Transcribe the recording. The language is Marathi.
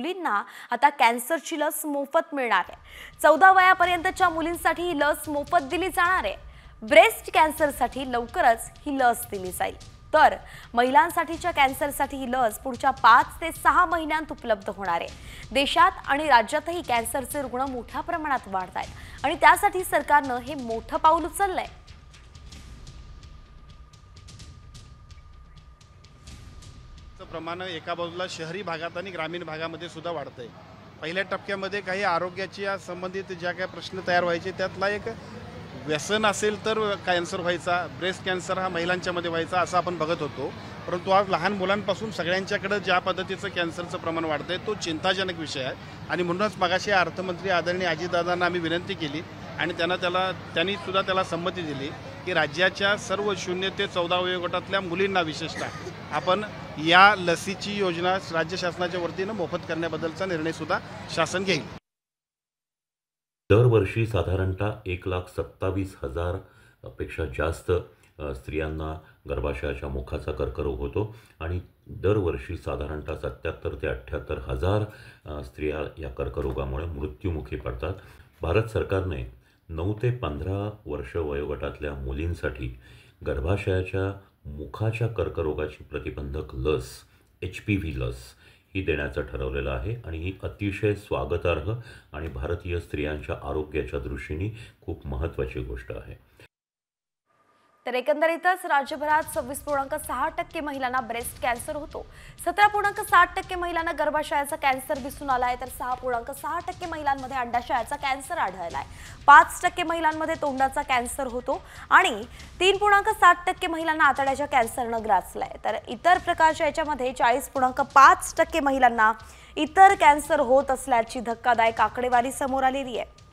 मुलींना आता कॅन्सरची लस मोफत मिळणार आहे। 14 वयापर्यंतच्या मुलींसाठी ही लस मोफत दिली जाणार आहे। ब्रेस्ट कॅन्सरसाठी लवकरच ही लस दिली जाईल, तर महिलांसाठीच्या कॅन्सरसाठी ही लस पुढच्या 5 ते 6 महिन्यांत उपलब्ध होणार आहे। देशात आणि राज्यातही कॅन्सरचे रुग्ण मोठ्या प्रमाणात वाढत आहेत आणि त्यासाठी सरकारनं हे मोठं पाऊल उचललंय। प्रमाण एका बाजूला शहरी भागात आणि ग्रामीण भागामध्ये सुद्धा वाढतंय। पहिल्या टप्प्यामध्ये काही आरोग्याच्या संबंधित ज्या काही प्रश्न तयार व्हायचे त्यातला एक व्यसन असेल तर कॅन्सर व्हायचा, ब्रेस्ट कॅन्सर हा महिलांच्यामध्ये व्हायचा असं आपण बघत होतो। परंतु आज लहान मुलांपासून सगळ्यांच्याकडे ज्या पद्धतीचं कॅन्सरचं प्रमाण वाढतंय तो चिंताजनक विषय आहे आणि म्हणूनच मगाशी अर्थमंत्री आदरणीय अजितदादांना आम्ही विनंती केली आणि त्यांनी सुद्धा त्याला संमती दिली की राज्याच्या सर्व 0 ते 14 वयोगटातल्या मुलींना विशेषतः आपण या लसीची योजना राज्य शासनाच्या वतीनं मोफत करण्याबद्दलचा निर्णय सुद्धा शासन घेईल। दरवर्षी साधारणतः 1,27,000 पेक्षा जास्त स्त्रियांना गर्भाशयाच्या मुखाचा कर्करोग होतो आणि दरवर्षी साधारणतः 77 ते 78 हजार स्त्रिया या कर्करोगामुळे मृत्युमुखी पडतात। भारत सरकारने 9 ते 15 वर्ष वयोगटातल्या मुलींसाठी गर्भाशयाच्या मुखाच्या कर्करोगाची प्रतिबंधक लस HPV लस ही देण्याचं ठरवलेलं आहे आणि ही अतिशय स्वागतार्ह आणि भारतीय स्त्रियांच्या आरोग्याच्या दृष्टीने खूप महत्त्वाची गोष्ट आहे। तर एकंदरीतच राज्यभरात 26.6% महिलांना ब्रेस्ट कॅन्सर होतो, 17.7% महिलांना गर्भाशयाचा कॅन्सर दिसून आलाय, तर 6.6% महिलांमध्ये अंडाशयाचा कॅन्सर आढळलाय, 5% महिलांमध्ये तोंडाचा कॅन्सर होतो आणि 3.7% महिलांना आतड्याच्या कॅन्सरनं ग्रासलाय। तर इतर प्रकारच्या याच्यामध्ये 40.5% महिलांना इतर कॅन्सर होत असल्याची धक्कादायक आकडेवारी समोर आलेली आहे।